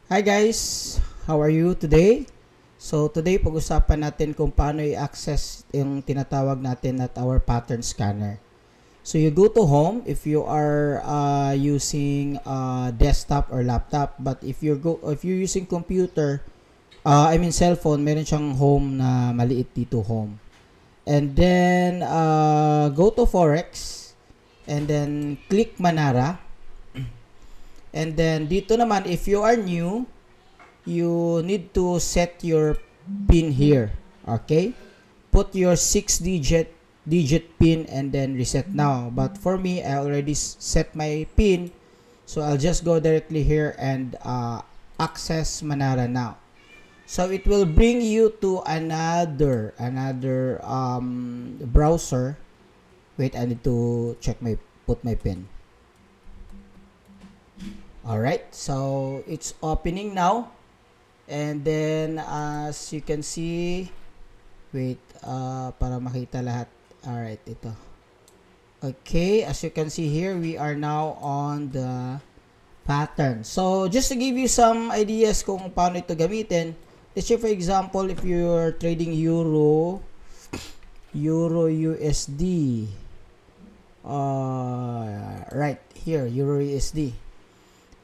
Hi guys, how are you today? So today pag-usapan natin kung paano i-access yung tinatawag natin at our pattern scanner. So you go to home if you are using desktop or laptop, but if you're using computer, cellphone, meron siyang home na maliit dito, home. And then go to Forex and then click Manara. And then dito naman, if you are new, you need to set your pin here. Okay? Put your 6-digit pin and then reset now. But for me, I already set my pin. So I'll just go directly here and access Manara now. So it will bring you to another browser. Wait, I need to put my pin. Alright, so it's opening now. And then, as you can see, wait, para makita lahat. Alright, ito. Okay, as you can see here, we are now on the pattern. So, just to give you some ideas kung paano ito gamitin, let's say for example, if you're trading Euro USD, right here, Euro USD.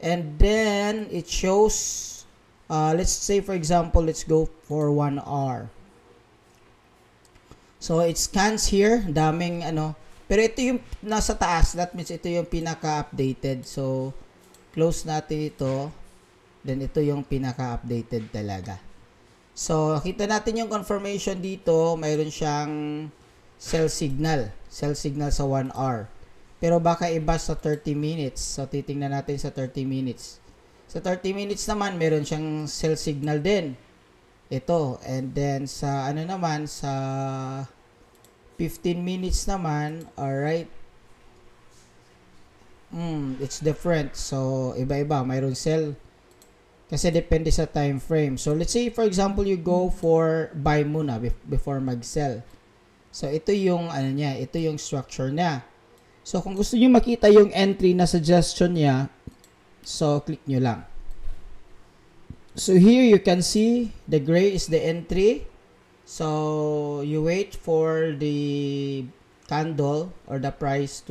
And then it shows, let's say for example, let's go for 1 hour. So it scans here, daming pero ito yung nasa taas, that means ito yung pinaka-updated. So close natin ito, then ito yung pinaka-updated talaga. So kita natin yung confirmation dito, mayroon siyang sell signal sa 1 hour. Pero baka iba sa 30 minutes. So, titingnan natin sa 30 minutes. Sa 30 minutes naman, meron siyang sell signal din. Ito. And then, sa sa 15 minutes naman, alright. It's different. So, iba-iba. Mayroon sell. Kasi depende sa time frame. So, let's say, for example, you go for buy muna before mag-sell. So, ito yung, ito yung structure niya. So, kung gusto nyo makita yung entry na suggestion niya, so, click nyo lang. So, here you can see the gray is the entry. So, you wait for the candle or the price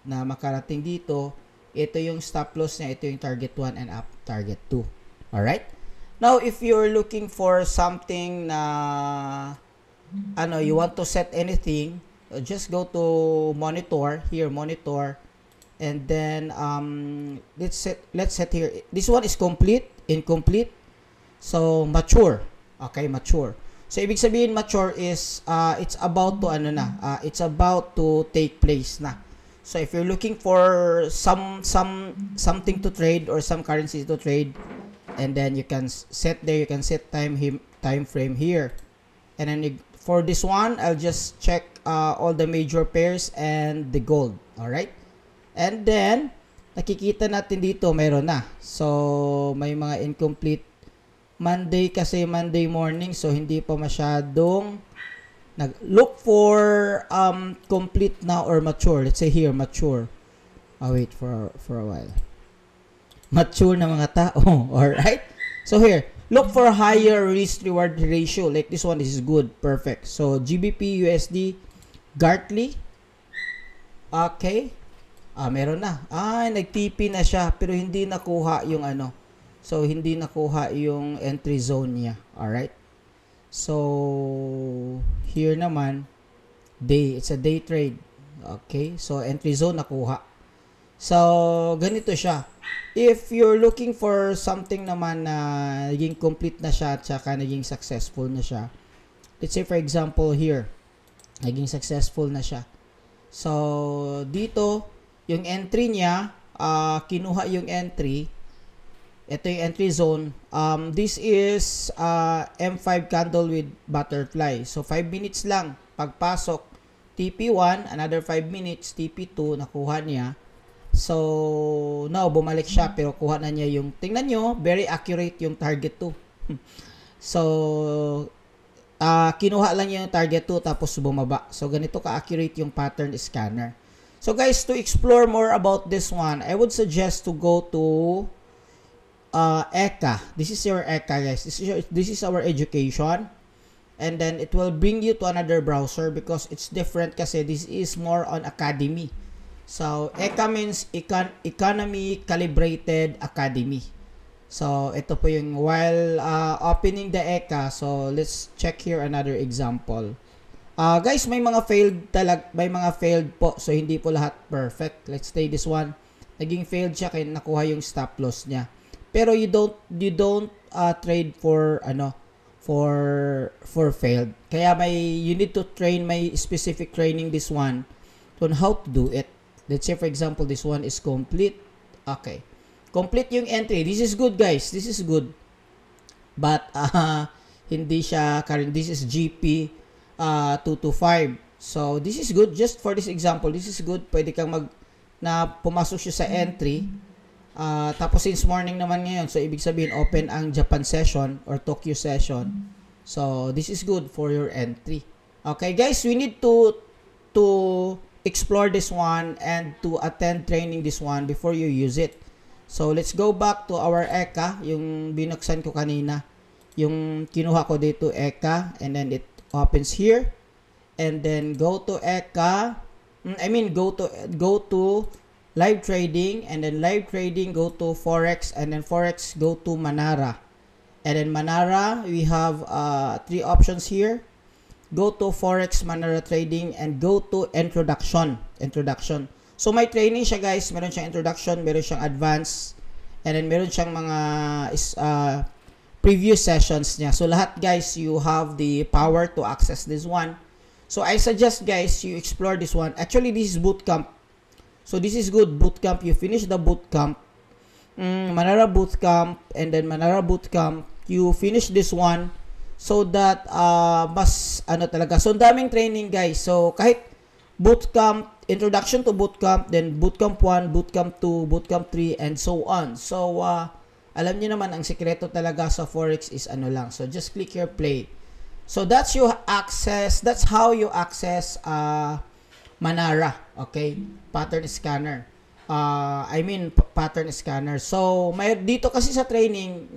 na makarating dito. Ito yung stop loss niya, ito yung target 1 and up target 2. Alright? Now, if you're looking for something na you want to set anything, just go to monitor here, and then let's set here. This one is incomplete, so mature. Okay, mature. So ibig sabihin mature is it's about to it's about to take place na. So if you're looking for something to trade or some currency to trade, and then you can set time frame here, and then for this one, I'll just check all the major pairs and the gold. Alright? And then, nakikita natin dito, mayroon na. So, may mga incomplete. Monday kasi, Monday morning. So, hindi pa masyadong look for complete na or mature. Let's say here, mature. Wait for a while. Mature na mga tao. Alright? So, here. Look for higher risk-reward ratio. Like this one, this is good. Perfect. So, GBP, USD, Gartley. Okay. Meron na. Nag-TP na siya. Pero hindi nakuha yung So, hindi nakuha yung entry zone niya. Alright. So, here naman, it's a day trade. Okay. So, entry zone nakuha. So, ganito siya. If you're looking for something naman na naging complete na siya at saka naging successful na siya, let's say for example here, naging successful na siya. So, dito, yung entry niya, kinuha yung entry. Ito yung entry zone. This is M5 candle with butterfly. So, 5 minutes lang. Pagpasok, TP1, another 5 minutes, TP2, nakuha niya. So, now, bumalik siya, pero kuha na niya yung, tingnan nyo, very accurate yung target 2. So, kinuha lang niya yung target 2, tapos bumaba. So, ganito ka-accurate yung pattern scanner. So, guys, to explore more about this one, I would suggest to go to ECA. This is your ECA, guys. This is our education. And then it will bring you to another browser because it's different kasi this is more on academy. So, ECA means Economy Calibrated Academy. So, ito po yung while opening the ECA. So, let's check here another example. Guys, may mga failed po. So, hindi po lahat perfect. Let's say this one. Naging failed siya kaya nakuha yung stop loss niya. Pero you don't trade for for failed. Kaya you need to train, may specific training this one on how to do it. Let's say for example this one is complete. Okay. Complete yung entry. This is good, guys. This is good. But hindi siya current. This is GP 225. So this is good just for this example. This is good. Pwede kang pumasok siya sa entry. Tapos since morning naman ngayon, so ibig sabihin open ang Japan session or Tokyo session. So this is good for your entry. Okay, guys, we need to explore this one and to attend training this one before you use it. So let's go back to our ECA, yung binuksan ko kanina. Yung kinuha ko dito ECA, and then it opens here. And then go to ECA. Go to live trading, and then live trading go to Forex, and then Forex go to Manara. And then Manara, we have 3 options here. Go to Forex, Manara trading, and go to introduction. So may training siya, guys. Meron siyang introduction, meron siyang advanced, and then meron siyang mga previous sessions niya. So lahat, guys, you have the power to access this one. So I suggest, guys, you explore this one. Actually, this is bootcamp. So this is good, bootcamp. You finish the bootcamp, Manara bootcamp, and then Manara bootcamp. You finish this one so that mas talaga. So daming training, guys. So kahit bootcamp, introduction to bootcamp, then bootcamp 1, bootcamp 2, bootcamp 3, and so on. So alam niyo naman ang sekreto talaga sa Forex is lang. So just click here play. So that's how you access Manara, okay? Pattern scanner. Pattern scanner. So, dito kasi sa training,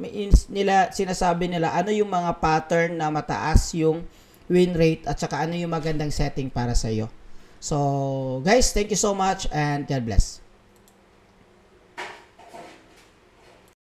sinasabi nila ano yung mga pattern na mataas yung win rate at saka ano yung magandang setting para sa iyo. So, guys, thank you so much and God bless.